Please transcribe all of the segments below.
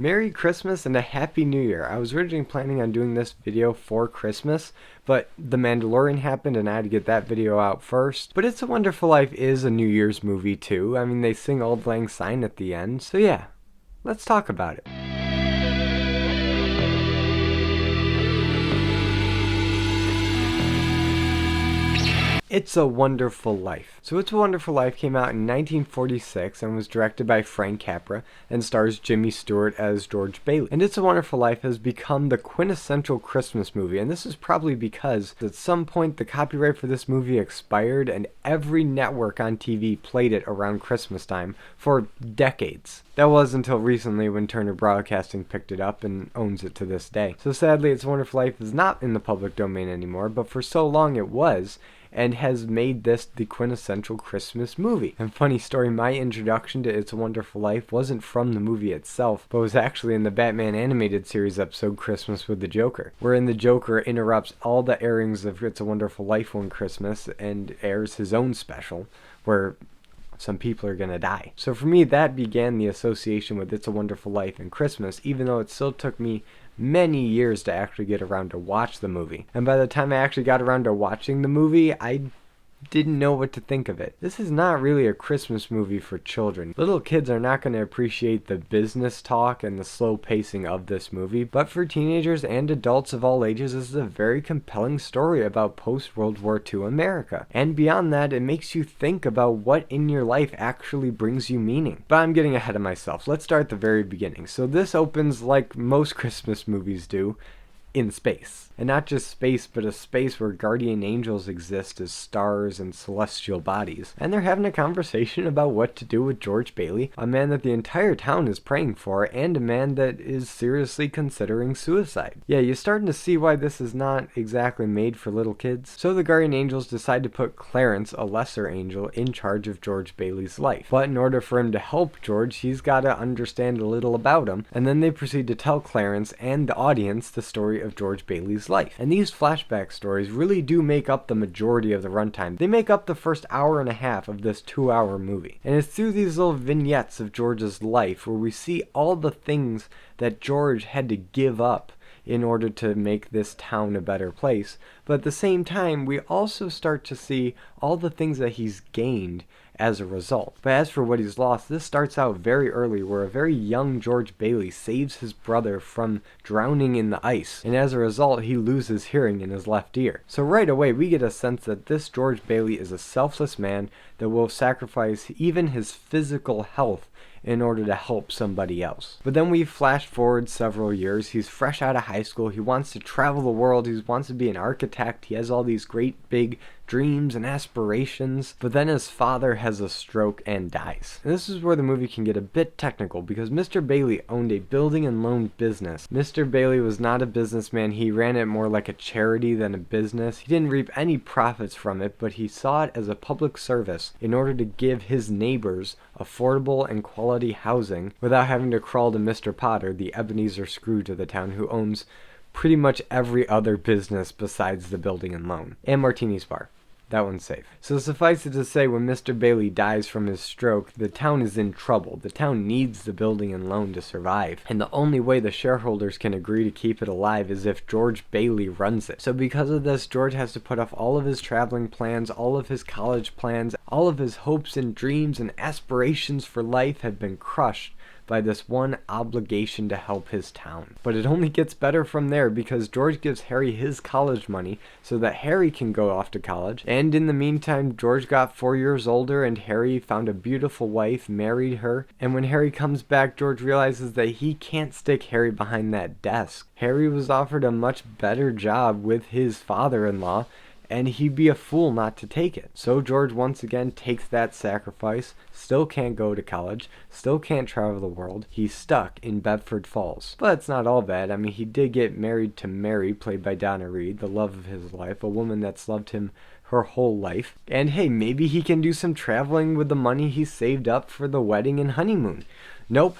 Merry Christmas and a Happy New Year. I was originally planning on doing this video for Christmas, but The Mandalorian happened and I had to get that video out first. But It's a Wonderful Life is a New Year's movie too. I mean, they sing Auld Lang Syne at the end. So yeah, let's talk about it. It's a Wonderful Life. So It's a Wonderful Life came out in 1946 and was directed by Frank Capra and stars Jimmy Stewart as George Bailey. And It's a Wonderful Life has become the quintessential Christmas movie, and this is probably because at some point the copyright for this movie expired and every network on TV played it around Christmas time for decades. That was until recently when Turner Broadcasting picked it up and owns it to this day. So sadly, It's a Wonderful Life is not in the public domain anymore, but for so long it was, and has made this the quintessential Christmas movie. And funny story, my introduction to It's a Wonderful Life wasn't from the movie itself, but was actually in the Batman animated series episode Christmas with the Joker, wherein the Joker interrupts all the airings of It's a Wonderful Life one Christmas and airs his own special, where some people are gonna die. So for me, that began the association with It's a Wonderful Life and Christmas, even though it still took me many years to actually get around to watch the movie. And by the time I actually got around to watching the movie, I didn't know what to think of it. This is not really a Christmas movie for children. Little kids are not going to appreciate the business talk and the slow pacing of this movie, but for teenagers and adults of all ages, this is a very compelling story about post-World War II America. And beyond that, it makes you think about what in your life actually brings you meaning. But I'm getting ahead of myself. Let's start at the very beginning. So this opens like most Christmas movies do, in space. And not just space, but a space where guardian angels exist as stars and celestial bodies. And they're having a conversation about what to do with George Bailey, a man that the entire town is praying for, and a man that is seriously considering suicide. Yeah, you're starting to see why this is not exactly made for little kids. So the guardian angels decide to put Clarence, a lesser angel, in charge of George Bailey's life. But in order for him to help George, he's got to understand a little about him, and then they proceed to tell Clarence and the audience the story of George Bailey's life. And these flashback stories really do make up the majority of the runtime. They make up the first hour and a half of this 2-hour movie. And it's through these little vignettes of George's life where we see all the things that George had to give up in order to make this town a better place. But at the same time, we also start to see all the things that he's gained as a result. But as for what he's lost, this starts out very early, where a very young George Bailey saves his brother from drowning in the ice, and as a result he loses hearing in his left ear. So right away we get a sense that this George Bailey is a selfless man that will sacrifice even his physical health in order to help somebody else. But then we flash forward several years. He's fresh out of high school. He wants to travel the world. He wants to be an architect. He has all these great big dreams and aspirations. But then his father has a stroke and dies. And this is where the movie can get a bit technical, because Mr. Bailey owned a building and loan business. Mr. Bailey was not a businessman. He ran it more like a charity than a business. He didn't reap any profits from it, but he saw it as a public service in order to give his neighbors affordable and quality housing without having to crawl to Mr. Potter, the Ebenezer Scrooge of the town, who owns pretty much every other business besides the building and loan. And Martini's Bar. That one's safe. So suffice it to say, when Mr. Bailey dies from his stroke, the town is in trouble. The town needs the building and loan to survive. And the only way the shareholders can agree to keep it alive is if George Bailey runs it. So because of this, George has to put off all of his traveling plans, all of his college plans, all of his hopes and dreams and aspirations for life have been crushed by this one obligation to help his town. But it only gets better from there, because George gives Harry his college money so that Harry can go off to college. And in the meantime, George got 4 years older and Harry found a beautiful wife, married her. And when Harry comes back, George realizes that he can't stick Harry behind that desk. Harry was offered a much better job with his father-in-law, and he'd be a fool not to take it. So George once again takes that sacrifice, still can't go to college, still can't travel the world. He's stuck in Bedford Falls. But it's not all bad. I mean, he did get married to Mary, played by Donna Reed, the love of his life, a woman that's loved him her whole life. And hey, maybe he can do some traveling with the money he saved up for the wedding and honeymoon. Nope.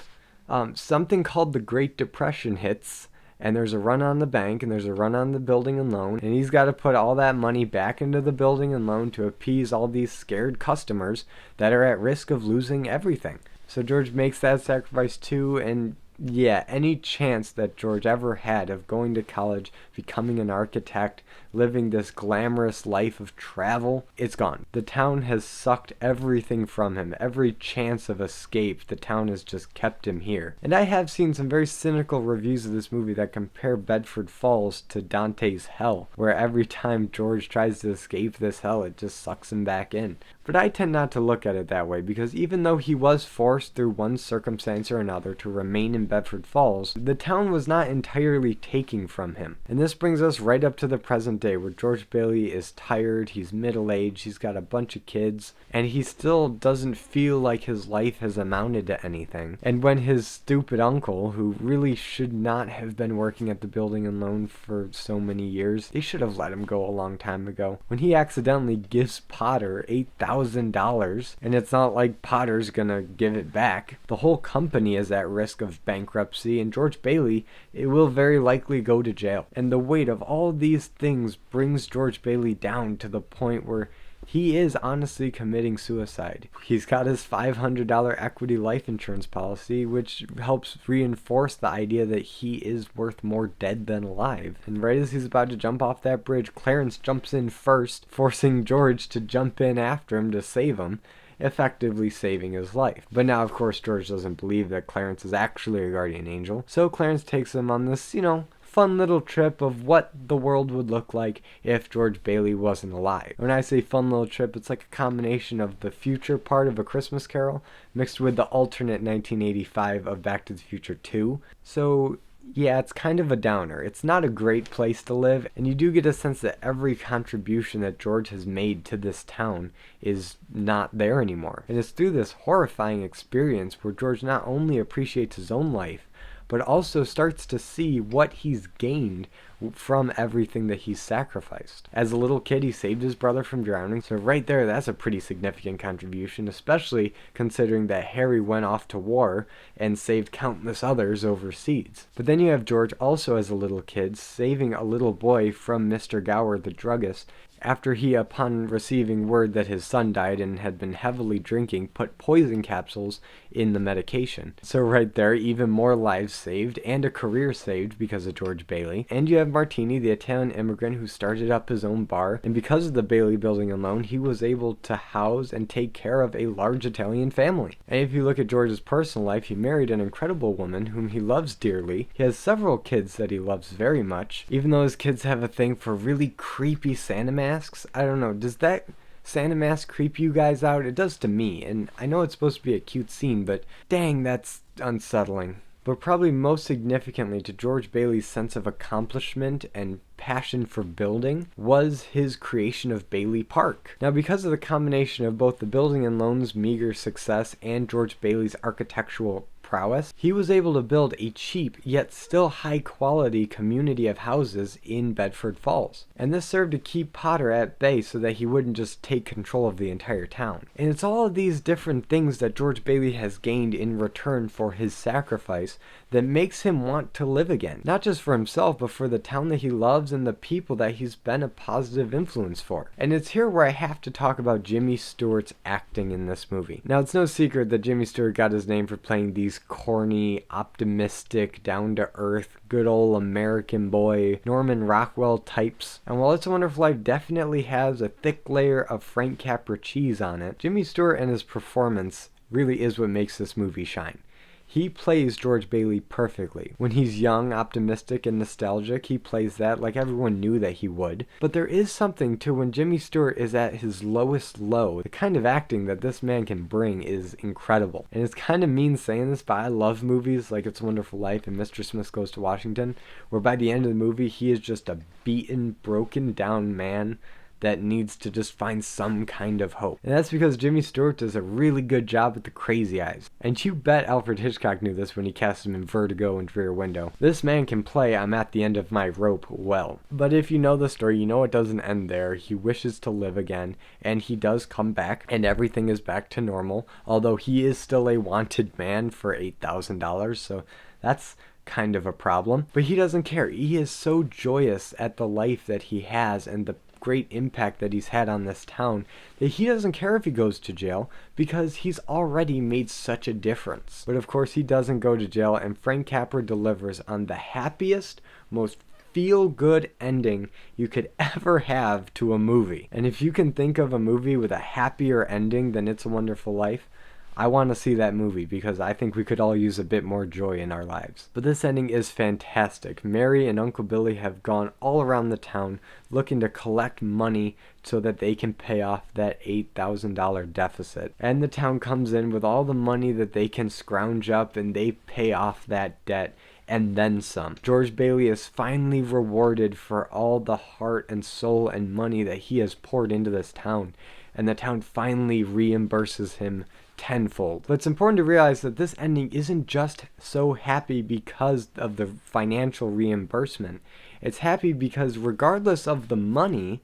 Something called the Great Depression hits, and there's a run on the bank, and there's a run on the building and loan, and he's got to put all that money back into the building and loan to appease all these scared customers that are at risk of losing everything. So George makes that sacrifice too, and Yeah, any chance that George ever had of going to college, becoming an architect, living this glamorous life of travel, it's gone. The town has sucked everything from him. Every chance of escape, the town has just kept him here. And I have seen some very cynical reviews of this movie that compare Bedford Falls to Dante's Hell, where every time George tries to escape this hell, it just sucks him back in. But I tend not to look at it that way, because even though he was forced through one circumstance or another to remain in Bedford Falls, the town was not entirely taking from him. And this brings us right up to the present day, where George Bailey is tired, he's middle-aged, he's got a bunch of kids, and he still doesn't feel like his life has amounted to anything. And when his stupid uncle, who really should not have been working at the building and loan for so many years, they should have let him go a long time ago, when he accidentally gives Potter $8,000, and it's not like Potter's gonna give it back. The whole company is at risk of bankruptcy, and George Bailey, it will very likely go to jail. And the weight of all these things brings George Bailey down to the point where he is honestly committing suicide. He's got his $500 equity life insurance policy, which helps reinforce the idea that he is worth more dead than alive. And right as he's about to jump off that bridge, Clarence jumps in first, forcing George to jump in after him to save him, effectively saving his life. But now, of course, George doesn't believe that Clarence is actually a guardian angel, so Clarence takes him on this, fun little trip of what the world would look like if George Bailey wasn't alive. When I say fun little trip, it's like a combination of the future part of A Christmas Carol mixed with the alternate 1985 of Back to the Future 2. So yeah, it's kind of a downer. It's not a great place to live, and you do get a sense that every contribution that George has made to this town is not there anymore. And it's through this horrifying experience where George not only appreciates his own life, but also starts to see what he's gained from everything that he's sacrificed. As a little kid, he saved his brother from drowning, so right there, that's a pretty significant contribution, especially considering that Harry went off to war and saved countless others overseas. But then you have George also as a little kid saving a little boy from Mr. Gower the druggist, after he, upon receiving word that his son died and had been heavily drinking, put poison capsules in the medication. So right there, even more lives saved and a career saved because of George Bailey. And you have Martini, the Italian immigrant who started up his own bar, and because of the Bailey building alone, he was able to house and take care of a large Italian family. And if you look at George's personal life, he married an incredible woman whom he loves dearly. He has several kids that he loves very much, even though his kids have a thing for really creepy Santa masks. I don't know, does that Santa mask creep you guys out? It does to me, and I know it's supposed to be a cute scene, but dang, that's unsettling. But probably most significantly to George Bailey's sense of accomplishment and passion for building was his creation of Bailey Park. Now, because of the combination of both the building and loan's meager success and George Bailey's architectural prowess, he was able to build a cheap yet still high quality community of houses in Bedford Falls. And this served to keep Potter at bay so that he wouldn't just take control of the entire town. And it's all of these different things that George Bailey has gained in return for his sacrifice that makes him want to live again. Not just for himself, but for the town that he loves and the people that he's been a positive influence for. And it's here where I have to talk about Jimmy Stewart's acting in this movie. Now, it's no secret that Jimmy Stewart got his name for playing these corny, optimistic, down-to-earth, good old American boy, Norman Rockwell types. And while It's a Wonderful Life definitely has a thick layer of Frank Capra cheese on it, Jimmy Stewart and his performance really is what makes this movie shine. He plays George Bailey perfectly. When he's young, optimistic, and nostalgic, he plays that like everyone knew that he would. But there is something to when Jimmy Stewart is at his lowest low. The kind of acting that this man can bring is incredible. And it's kind of mean saying this, but I love movies like It's a Wonderful Life and Mr. Smith Goes to Washington, where by the end of the movie, he is just a beaten, broken down man that needs to just find some kind of hope. And that's because Jimmy Stewart does a really good job with the crazy eyes. And you bet Alfred Hitchcock knew this when he cast him in Vertigo and Rear Window. This man can play I'm at the end of my rope well. But if you know the story, you know it doesn't end there. He wishes to live again, and he does come back, and everything is back to normal, although he is still a wanted man for $8,000, so that's kind of a problem. But he doesn't care. He is so joyous at the life that he has and the great impact that he's had on this town that he doesn't care if he goes to jail because he's already made such a difference. But of course he doesn't go to jail, and Frank Capra delivers on the happiest, most feel-good ending you could ever have to a movie. And if you can think of a movie with a happier ending than It's a Wonderful Life, I want to see that movie because I think we could all use a bit more joy in our lives. But this ending is fantastic. Mary and Uncle Billy have gone all around the town looking to collect money so that they can pay off that $8,000 deficit. And the town comes in with all the money that they can scrounge up, and they pay off that debt and then some. George Bailey is finally rewarded for all the heart and soul and money that he has poured into this town, and the town finally reimburses him tenfold. But it's important to realize that this ending isn't just so happy because of the financial reimbursement. It's happy because regardless of the money,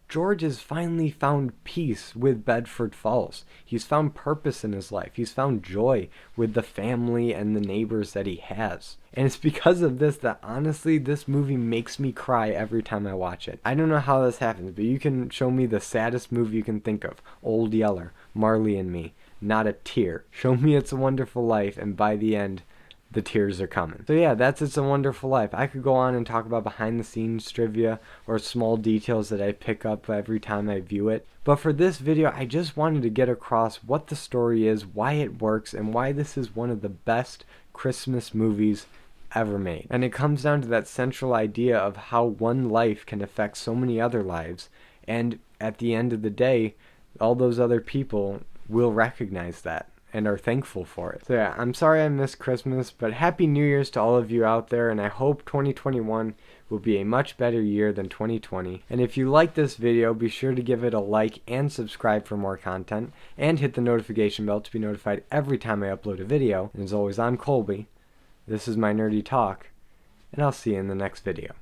George has finally found peace with Bedford Falls. He's found purpose in his life. He's found joy with the family and the neighbors that he has. And it's because of this that honestly this movie makes me cry every time I watch it. I don't know how this happens, but you can show me the saddest movie you can think of. Old Yeller, Marley and Me. Not a tear. Show me It's a Wonderful Life, and by the end, the tears are coming. So yeah, that's It's a Wonderful Life. I could go on and talk about behind the scenes trivia or small details that I pick up every time I view it. But for this video, I just wanted to get across what the story is, why it works, and why this is one of the best Christmas movies ever made. And it comes down to that central idea of how one life can affect so many other lives, and at the end of the day, all those other people will recognize that and are thankful for it. So yeah, I'm sorry I missed Christmas, but Happy New Year's to all of you out there, and I hope 2021 will be a much better year than 2020. And if you like this video, be sure to give it a like and subscribe for more content, and hit the notification bell to be notified every time I upload a video. And as always, I'm Colby. This is my nerdy talk, and I'll see you in the next video.